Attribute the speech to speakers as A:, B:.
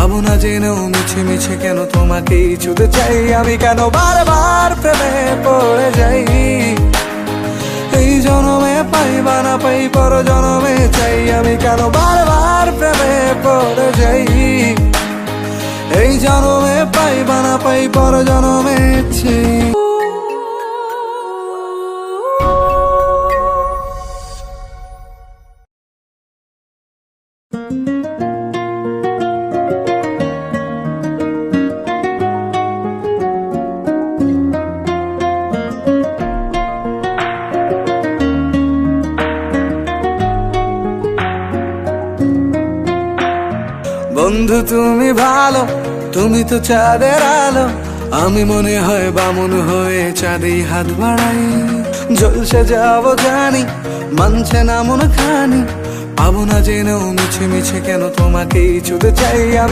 A: পাবো না জেনেও মিছে মিছে কেন তোমাকেই ছুতে চাই আমি, কেন বারবার প্রেমে পড়ে যাই। এই জনমে পাই বা না পাই পর জনমে চাই আমি, কেন বারবার প্রেমে পড়ে যাই। এই জনমে পাই বা না পাই পর জনমে চাই। বন্ধু তুমি ভালো, তুমি তো চাঁদের আলো, আমি মনে হয় বামন হয়ে চাঁদেই হাত বাড়াই। জলসে যাবো জানি, মানছে না মন খানি, পাবো না জেনেও মিছে মিছে কেন তোমাকেই ছুতে চাই আমি।